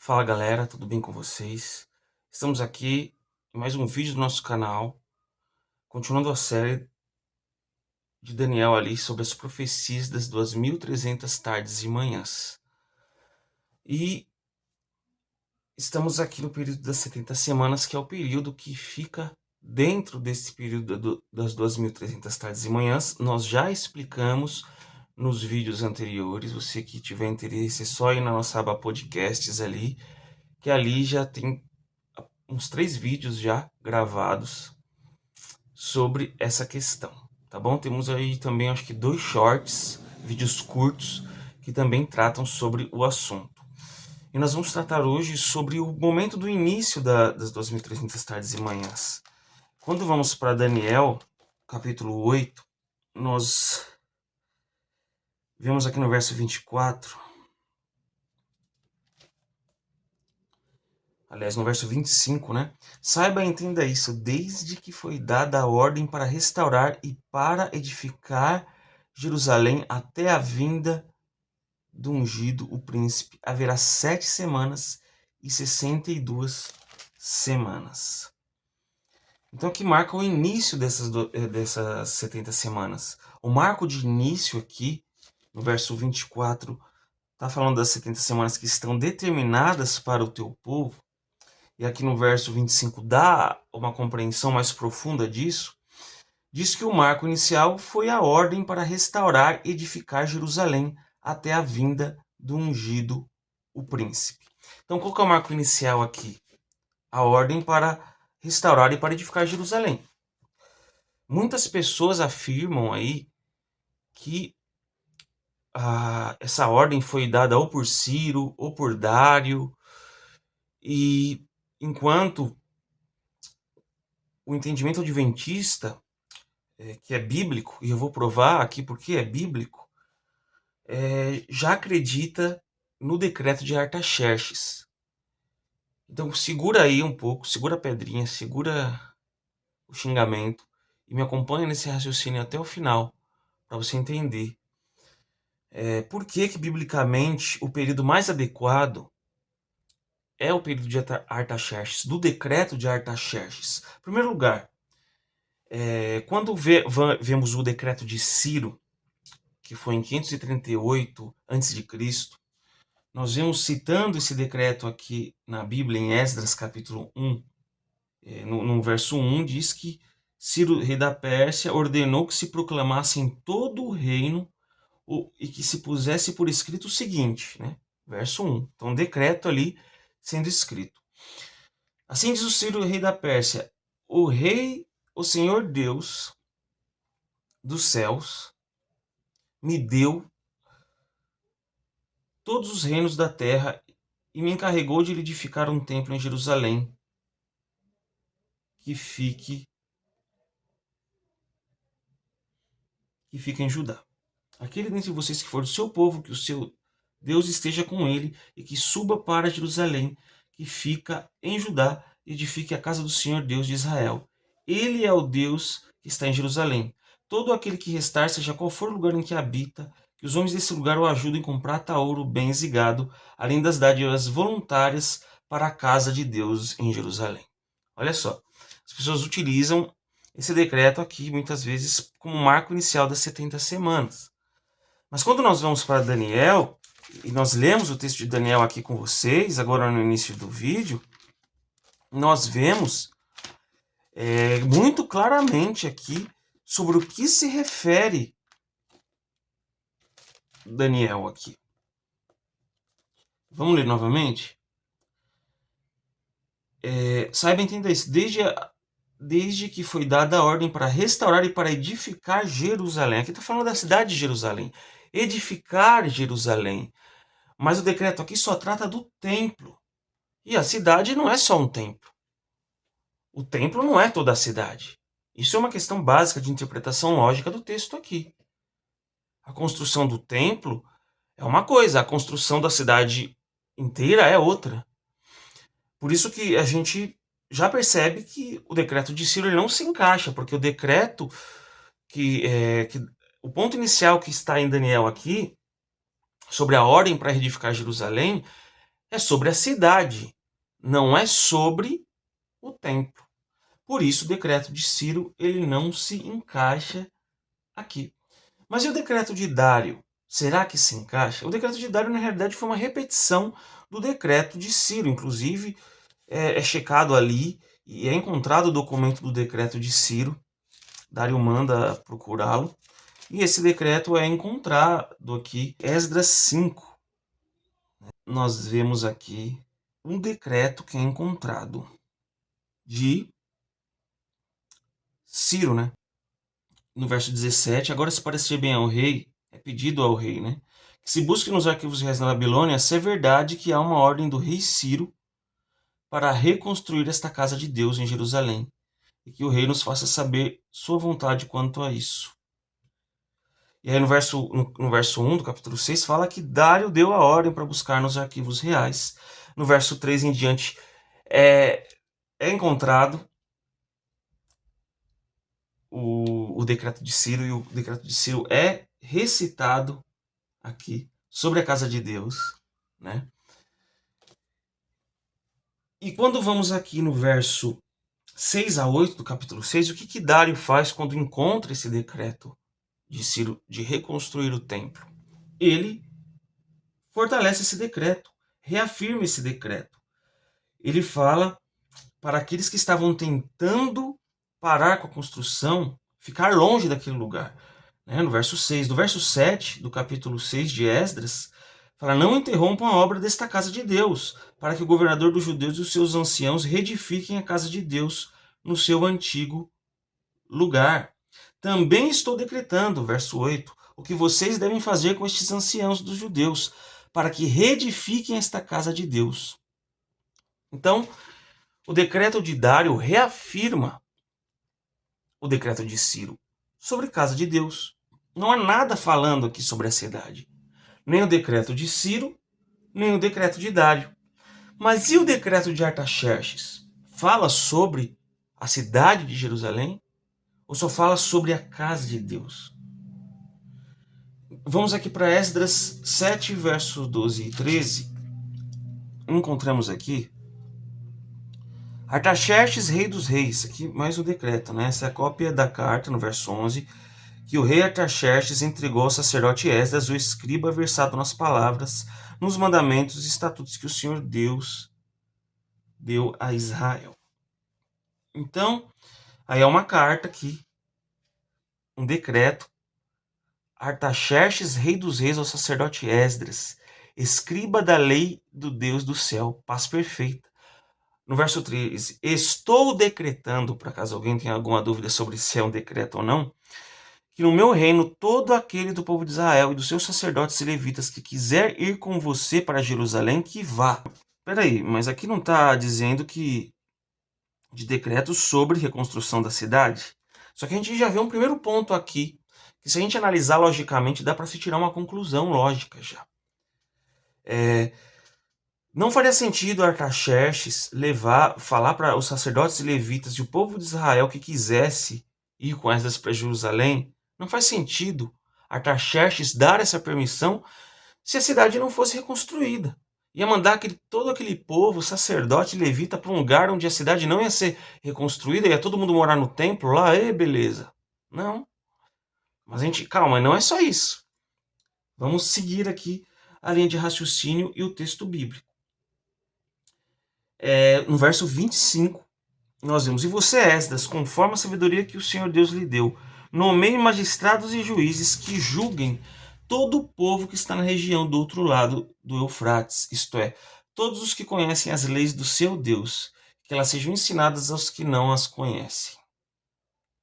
Fala galera, tudo bem com vocês? Estamos aqui em mais um vídeo do nosso canal, continuando a série de Daniel ali sobre as profecias das 2300 tardes e manhãs. E estamos aqui no período das 70 semanas, que é o período que fica dentro desse período das 2300 tardes e manhãs. Nós já explicamos nos vídeos anteriores. Você que tiver interesse é só ir na nossa aba podcasts ali, que ali já tem uns 3 vídeos já gravados sobre essa questão, tá bom? Temos aí também, acho que 2 shorts, vídeos curtos, que também tratam sobre o assunto. E nós vamos tratar hoje sobre o momento do início das 2300 tardes e manhãs. Quando vamos para Daniel, capítulo 8, nós vemos aqui no verso 24, aliás, no verso 25, né? Saiba e entenda isso, desde que foi dada a ordem para restaurar e para edificar Jerusalém até a vinda do ungido, o príncipe, haverá 7 semanas e 62 semanas. Então aqui marca o início dessas 70 semanas. O marco de início aqui, no verso 24, está falando das 70 semanas que estão determinadas para o teu povo. E aqui no verso 25 dá uma compreensão mais profunda disso. Diz que o marco inicial foi a ordem para restaurar e edificar Jerusalém até a vinda do ungido, o príncipe. Então, qual que é o marco inicial aqui? A ordem para restaurar e para edificar Jerusalém. Muitas pessoas afirmam aí que essa ordem foi dada ou por Ciro ou por Dário, e enquanto o entendimento adventista, que é bíblico, e eu vou provar aqui porque é bíblico, já acredita no decreto de Artaxerxes. Então segura aí um pouco, segura a pedrinha, segura o xingamento e me acompanha nesse raciocínio até o final, para você entender por que biblicamente o período mais adequado é o período de Artaxerxes, do decreto de Artaxerxes. Em primeiro lugar, quando vemos o decreto de Ciro, que foi em 538 a.C., nós vemos citando esse decreto aqui na Bíblia, em Esdras capítulo 1, no verso 1, diz que Ciro, rei da Pérsia, ordenou que se proclamasse em todo o reino e que se pusesse por escrito o seguinte, né? Verso 1. Então, decreto ali sendo escrito. Assim diz o Ciro, rei da Pérsia: o rei, o Senhor Deus dos céus, me deu todos os reinos da terra e me encarregou de lhe edificar um templo em Jerusalém, que fique em Judá. Aquele dentre vocês que for do seu povo, que o seu Deus esteja com ele, e que suba para Jerusalém, que fica em Judá, e edifique a casa do Senhor Deus de Israel. Ele é o Deus que está em Jerusalém. Todo aquele que restar, seja qual for o lugar em que habita, que os homens desse lugar o ajudem com prata, ouro, bens e gado, além das dádivas voluntárias para a casa de Deus em Jerusalém. Olha só, as pessoas utilizam esse decreto aqui, muitas vezes, como marco inicial das 70 semanas. Mas quando nós vamos para Daniel, e nós lemos o texto de Daniel aqui com vocês, agora no início do vídeo, nós vemos muito claramente aqui sobre o que se refere Daniel aqui. Vamos ler novamente? Saiba entender isso. Desde que foi dada a ordem para restaurar e para edificar Jerusalém. Aqui está falando da cidade de Jerusalém. Edificar Jerusalém. Mas o decreto aqui só trata do templo. E a cidade não é só um templo. O templo não é toda a cidade. Isso é uma questão básica de interpretação lógica do texto aqui. A construção do templo é uma coisa, a construção da cidade inteira é outra. Por isso que a gente já percebe que o decreto de Ciro não se encaixa, porque o decreto o ponto inicial que está em Daniel aqui, sobre a ordem para reedificar Jerusalém, é sobre a cidade, não é sobre o templo. Por isso o decreto de Ciro ele não se encaixa aqui. Mas e o decreto de Dário? Será que se encaixa? O decreto de Dário, na realidade, foi uma repetição do decreto de Ciro. Inclusive, é checado ali e é encontrado o documento do decreto de Ciro. Dário manda procurá-lo. E esse decreto é encontrado aqui, Esdras 5. Nós vemos aqui um decreto que é encontrado de Ciro, né? No verso 17, agora se parecer bem ao rei, é pedido ao rei, né? Que se busque nos arquivos reais da Babilônia se é verdade que há uma ordem do rei Ciro para reconstruir esta casa de Deus em Jerusalém, e que o rei nos faça saber sua vontade quanto a isso. E aí no verso 1 do capítulo 6 fala que Dário deu a ordem para buscar nos arquivos reais. No verso 3 em diante é encontrado o decreto de Ciro, e o decreto de Ciro é recitado aqui sobre a casa de Deus, né? E quando vamos aqui no verso 6 a 8 do capítulo 6, o que Dário faz quando encontra esse decreto de Ciro de reconstruir o templo? Ele fortalece esse decreto, reafirma esse decreto. Ele fala para aqueles que estavam tentando parar com a construção, ficar longe daquele lugar. No verso 6. Do verso 7 do capítulo 6 de Esdras, fala: não interrompam a obra desta casa de Deus, para que o governador dos judeus e os seus anciãos reedifiquem a casa de Deus no seu antigo lugar. Também estou decretando, verso 8, o que vocês devem fazer com estes anciãos dos judeus, para que reedifiquem esta casa de Deus. Então, o decreto de Dário reafirma o decreto de Ciro sobre a casa de Deus. Não há nada falando aqui sobre a cidade. Nem o decreto de Ciro, nem o decreto de Dário. Mas e o decreto de Artaxerxes? Fala sobre a cidade de Jerusalém? Ou só fala sobre a casa de Deus? Vamos aqui para Esdras 7, versos 12 e 13. Encontramos aqui Artaxerxes, rei dos reis. Aqui mais o decreto, né? Essa é a cópia da carta, no verso 11, que o rei Artaxerxes entregou ao sacerdote Esdras, o escriba versado nas palavras, nos mandamentos e estatutos que o Senhor Deus deu a Israel. Então, aí é uma carta aqui, um decreto. Artaxerxes, rei dos reis, ao sacerdote Esdras, escriba da lei do Deus do céu, paz perfeita. No verso 13, estou decretando, para caso alguém tenha alguma dúvida sobre se é um decreto ou não, que no meu reino todo aquele do povo de Israel e dos seus sacerdotes e levitas que quiser ir com você para Jerusalém, que vá. Peraí, mas aqui não está dizendo que de decretos sobre reconstrução da cidade? Só que a gente já vê um primeiro ponto aqui, que se a gente analisar logicamente, dá para se tirar uma conclusão lógica já. Não faria sentido Artaxerxes falar para os sacerdotes e levitas e o povo de Israel que quisesse ir com Esdras para Jerusalém. Não faz sentido Artaxerxes dar essa permissão se a cidade não fosse reconstruída. Ia mandar todo aquele povo, sacerdote e levita, para um lugar onde a cidade não ia ser reconstruída, ia todo mundo morar no templo lá, beleza. Não. Mas calma, não é só isso. Vamos seguir aqui a linha de raciocínio e o texto bíblico. No verso 25, nós vemos: e você, Esdras, conforme a sabedoria que o Senhor Deus lhe deu, nomeie magistrados e juízes que julguem todo o povo que está na região do outro lado do Eufrates, isto é, todos os que conhecem as leis do seu Deus, que elas sejam ensinadas aos que não as conhecem.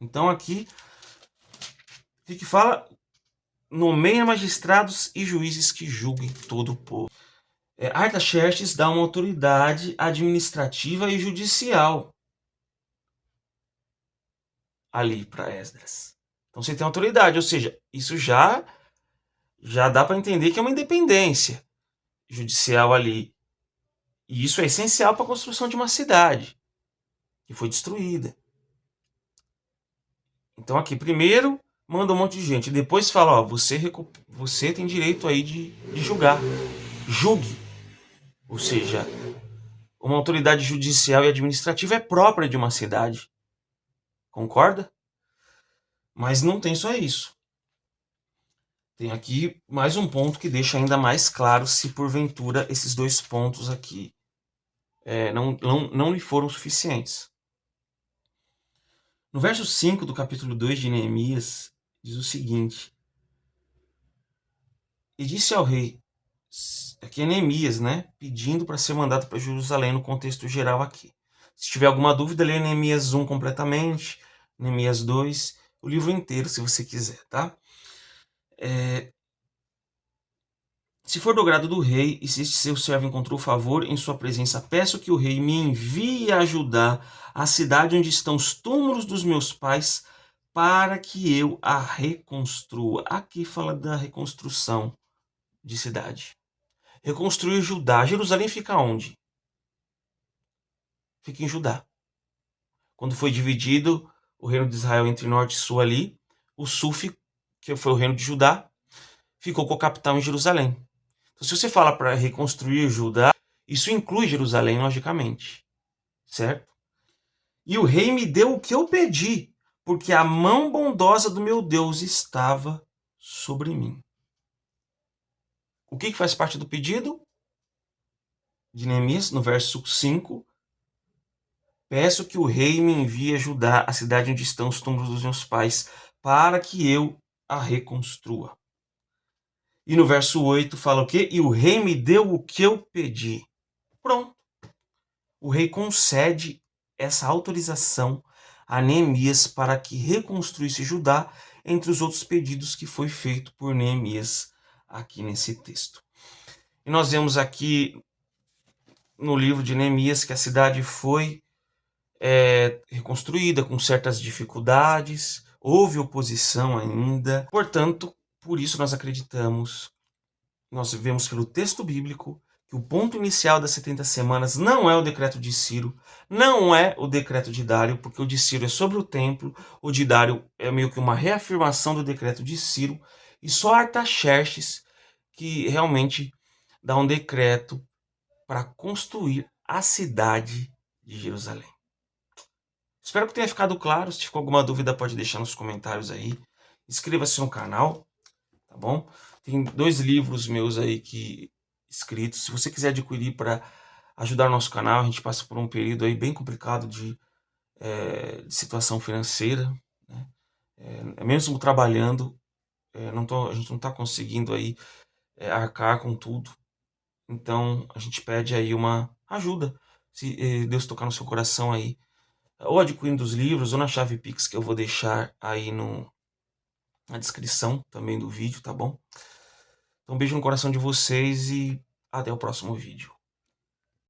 Então aqui, o que fala? Nomeia magistrados e juízes que julguem todo o povo. Artaxerxes dá uma autoridade administrativa e judicial ali para Esdras. Então você tem autoridade, ou seja, isso já dá para entender que é uma independência judicial ali. E isso é essencial para a construção de uma cidade que foi destruída. Então aqui, primeiro, manda um monte de gente. Depois fala, você tem direito aí de julgar. Julgue. Ou seja, uma autoridade judicial e administrativa é própria de uma cidade. Concorda? Mas não tem só isso. Tem aqui mais um ponto que deixa ainda mais claro se porventura esses dois pontos aqui não lhe foram suficientes. No verso 5 do capítulo 2 de Neemias, diz o seguinte: E disse ao rei, aqui é Neemias, né? Pedindo para ser mandado para Jerusalém no contexto geral aqui. Se tiver alguma dúvida, lê Neemias 1 completamente, Neemias 2, o livro inteiro, se você quiser, tá? Se for do grado do rei, e se este seu servo encontrou favor em sua presença, peço que o rei me envie a Judá, a cidade onde estão os túmulos dos meus pais, para que eu a reconstrua. Aqui fala da reconstrução de cidade. Reconstruir Judá. Jerusalém fica onde? Fica em Judá. Quando foi dividido o reino de Israel entre norte e sul ali, o sul, que foi o reino de Judá, ficou com a capital em Jerusalém. Então, se você fala para reconstruir Judá, isso inclui Jerusalém, logicamente. Certo? E o rei me deu o que eu pedi, porque a mão bondosa do meu Deus estava sobre mim. O que faz parte do pedido? De Neemias, no verso 5. Peço que o rei me envie a Judá, a cidade onde estão os túmulos dos meus pais, para que eu a reconstrua. E no verso 8 fala o quê? E o rei me deu o que eu pedi. Pronto. O rei concede essa autorização a Neemias para que reconstruísse Judá, entre os outros pedidos que foi feito por Neemias aqui nesse texto. E nós vemos aqui no livro de Neemias que a cidade foi reconstruída com certas dificuldades, houve oposição ainda. Portanto, por isso nós acreditamos, nós vemos pelo texto bíblico, que o ponto inicial das 70 semanas não é o decreto de Ciro, não é o decreto de Dário, porque o de Ciro é sobre o templo, o de Dário é meio que uma reafirmação do decreto de Ciro, e só Artaxerxes que realmente dá um decreto para construir a cidade de Jerusalém. Espero que tenha ficado claro. Se ficou alguma dúvida, pode deixar nos comentários aí. Inscreva-se no canal, tá bom? Tem 2 livros meus aí escritos. Se você quiser adquirir para ajudar o nosso canal, a gente passa por um período aí bem complicado de situação financeira, né? Mesmo trabalhando, a gente não está conseguindo aí arcar com tudo. Então a gente pede aí uma ajuda. Se Deus tocar no seu coração aí, ou adquirindo os livros, ou na chave Pix que eu vou deixar aí na descrição também do vídeo, tá bom? Então, um beijo no coração de vocês e até o próximo vídeo.